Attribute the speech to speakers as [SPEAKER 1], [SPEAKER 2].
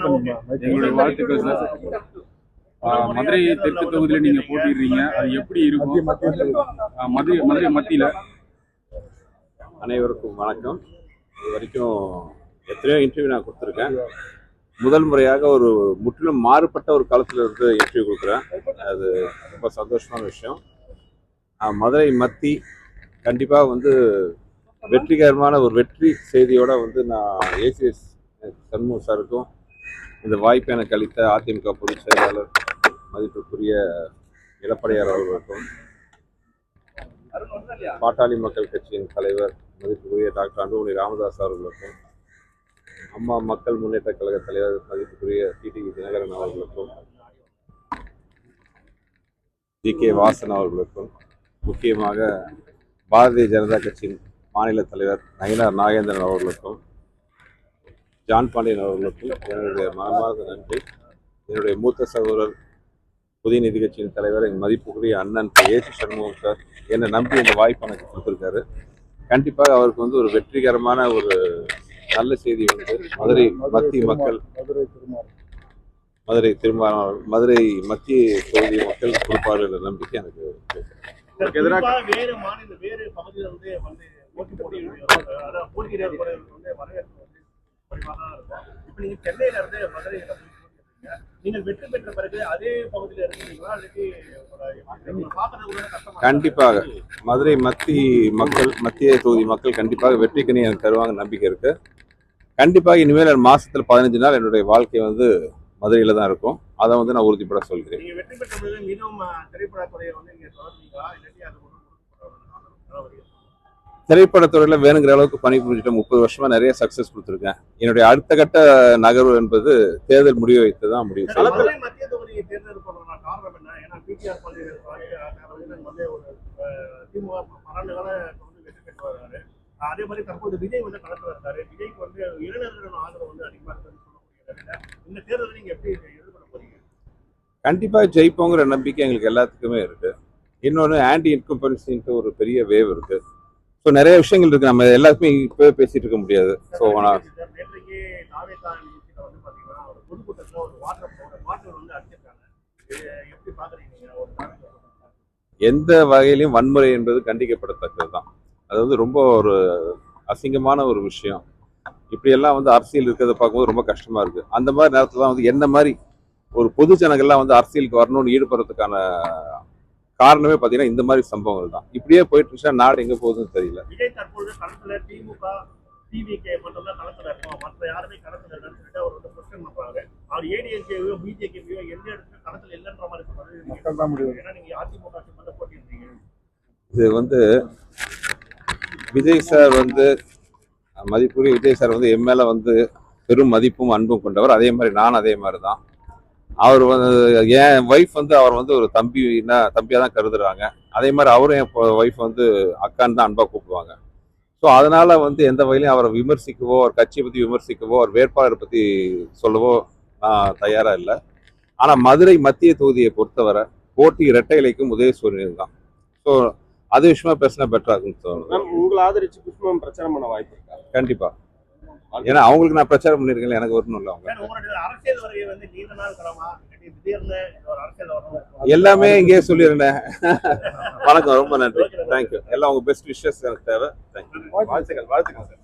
[SPEAKER 1] எங்களுடைய வாழ்த்துக்கள் சார். மதுரை தெற்கு தொகுதியில் நீங்க போட்டிடுறீங்க, அது எப்படி இருக்கும்? மதுரை மத்தியில.
[SPEAKER 2] அனைவருக்கும் வணக்கம். இது வரைக்கும் எத்தனையோ இன்டர்வியூ நான் கொடுத்துருக்கேன். முதல் முறையாக ஒரு முற்றிலும் மாறுபட்ட ஒரு களத்தில் இருந்து இன்டர்வியூ கொடுக்குறேன். அது ரொம்ப சந்தோஷமான விஷயம். மதுரை மத்தி கண்டிப்பாக வந்து வெற்றிகரமான ஒரு வெற்றி செய்தியோட வந்து நான் ஏசிஎஸ் சண்முகம் சாருக்கும் இந்த வாய்ப்பை எனக்கு அளித்த அதிமுக பொதுச் செயலாளர் மதிப்புக்குரிய எடப்பாடியார் அவர்களுக்கும், பாட்டாளி மக்கள் கட்சியின் தலைவர் மதிப்புக்குரிய டாக்டர் அன்புமணி ராமதாஸ் அவர்களுக்கும், அம்மா மக்கள் முன்னேற்ற கழக தலைவர் மதிப்புக்குரிய டிடிவி தினகரன் அவர்களுக்கும், ஜி.கே. வாசன் அவர்களுக்கும், முக்கியமாக பாரதிய ஜனதா கட்சியின் மாநில தலைவர் நயினார் நாகேந்திரன் அவர்களுக்கும், ஜான் பாண்டியன் அவர்களுக்கும் என்னுடைய மனமார்ந்த நன்றி. என்னுடைய மூத்த சகோதரர் புதிய நீதி கட்சியின் தலைவர் என் மதிப்புக்குரிய அண்ணன் ஏசி சண்முகம் சார் என்னை நம்பி இந்த வாய்ப்பு எனக்கு கொடுத்துருக்காரு. கண்டிப்பாக அவருக்கு வந்து ஒரு வெற்றிகரமான ஒரு நல்ல செய்தி வந்து மதுரை மத்திய மக்கள், மதுரை மத்திய தொகுதி மக்கள் கொடுப்பார்கள் என்ற நம்பிக்கை எனக்கு.
[SPEAKER 3] வேறு மாநில வேறு பகுதியில் வந்து இப்ப நீங்க சென்னையில இருந்து மதுரையில நீங்கள் வெற்றி பெற்ற பிறகு அதே பகுதியில் இருக்கீங்களா?
[SPEAKER 2] கண்டிப்பாக மதுரை மத்திய தொகுதி மக்கள் கண்டிப்பாக வெற்றி கனி எனக்கு தருவாங்க நம்பிக்கை இருக்கு. கண்டிப்பாக இனிமேல் மாசத்துல 15 நாள் என்னுடைய வாழ்க்கை வந்து மதுரையில தான் இருக்கும். அதை வந்து நான் உறுதிப்பட சொல்கிறேன்.
[SPEAKER 3] வெற்றி பெற்ற பிறகு மீண்டும் திரைப்படத்துறையை வந்து நீங்க தொடர்ந்தீங்களா?
[SPEAKER 2] திரைப்படத்துறையில் வேணுங்கிற அளவுக்கு பணி புரிஞ்சுட்டு 30 வருஷமா நிறைய சக்சஸ் கொடுத்துருக்கேன். என்னுடைய அடுத்த கட்ட நகர்வு என்பது தேர்தல் முடிவு வைத்து தான் முடிவு செய்யும்.
[SPEAKER 3] மத்திய தொகுதியை தேர்ந்தெடுப்பு பண்ண காரணம் என்ன? ஏன்னா பிடிஆர் பள்ளிகள் வந்து ஒரு திமுக பன்னெண்டு கால தொடர்ந்து வெற்றி பெற்று வருவாரு. அதே மாதிரி தற்போது விஜய் வந்து களத்தில் இருக்காரு. விஜய்க்கு வந்து இளைஞர்களின் ஆதரவு வந்து அதிகமாக இருக்குன்னு சொல்லக்கூடிய இந்த தேர்தலை நீங்க எப்படி எதிர்கொள்ள போறீங்க?
[SPEAKER 2] கண்டிப்பா ஜெயிப்போங்கிற நம்பிக்கை எங்களுக்கு எல்லாத்துக்குமே இருக்கு. இன்னொன்று ஆன்டி இன்கம்பன்சின்ட்டு ஒரு பெரிய வேவ் இருக்கு. ஸோ நிறைய விஷயங்கள் இருக்கு, நம்ம எல்லாருக்குமே இப்பவே பேசிட்டு இருக்க முடியாது. ஸோ எந்த வகையிலையும் வன்முறை என்பது கண்டிக்கப்படத்தக்கது தான். அது வந்து ரொம்ப ஒரு அசிங்கமான ஒரு விஷயம். இப்படியெல்லாம் வந்து அரசியல் இருக்கிறத பார்க்கும்போது ரொம்ப கஷ்டமா இருக்கு. அந்த மாதிரி நேரத்தில் தான் வந்து என்ன மாதிரி ஒரு பொது ஜனங்கள்லாம் வந்து அரசியலுக்கு வரணும்னு ஈடுபடுறதுக்கான காரணமே பாத்தீங்கன்னா இந்த மாதிரி சம்பவங்கள் தான். இப்படியே போயிட்டு இருந்துச்சா நாடு எங்க போகுதுன்னு தெரியல.
[SPEAKER 3] விஜய் தற்போது களத்துல திமுக டிவிகே மட்டும் தான் களத்துல இருக்கும், மற்ற யாருமே களத்துல இல்லைன்னு அவர் வந்து கொஸ்டின் பண்றாரு. அவர் ஏடிஎம்கேவையோ பிஜேபியோ எந்த இடத்துல களத்துல இல்லைன்ற மாதிரி சொல்றாரு. ஏன்னா நீங்க அதிமுக வந்து போட்டிருந்தீங்க.
[SPEAKER 2] இது வந்து விஜய் சார் வந்து மதிப்புரிய விஜய் சார் வந்து என் மேல வந்து பெரும் மதிப்பும் அன்பும் கொண்டவர். அதே மாதிரி நான் அதே மாதிரி தான். அவர் வந்து என் ஒய்ஃப் வந்து அவர் வந்து ஒரு தம்பியாக தான் கருதுறாங்க. அதே மாதிரி அவரும் என் ஒய்ஃப் வந்து அக்கான்னு தான் அன்பாக கூப்பிடுவாங்க. ஸோ அதனால வந்து எந்த வகையிலையும் அவரை விமர்சிக்கவோ, அவர் கட்சியை பற்றி விமர்சிக்கவோ, அவர் வேட்பாளரை பற்றி சொல்லவோ நான் தயாராக இல்லை. ஆனால் மதுரை மத்திய தொகுதியை பொறுத்தவரை போட்டி இரட்டை இலைக்கும் உதயசூரியன் தான். ஸோ அது விஷயமா பேசினா பெட்டரா இருக்குன்னு தோணுது.
[SPEAKER 3] உங்களை ஆதரிச்சு புஷ்பம் பிரச்சாரம் பண்ண வாய்ப்பு இருக்கா?
[SPEAKER 2] கண்டிப்பா. ஏன்னா அவங்களுக்கு நான் பிரச்சாரம் பண்ணிருக்கேன், எனக்கு வரணும் இல்லை. அவங்க எல்லாமே இங்கேயே சொல்லியிருந்தேன். வணக்கம், ரொம்ப நன்றி, தேங்க்யூ. எல்லாம் உங்க பெஸ்ட் விஷஸ் எனக்கு தேவை. தேங்க்யூ. வாழ்த்துக்கள் சார்.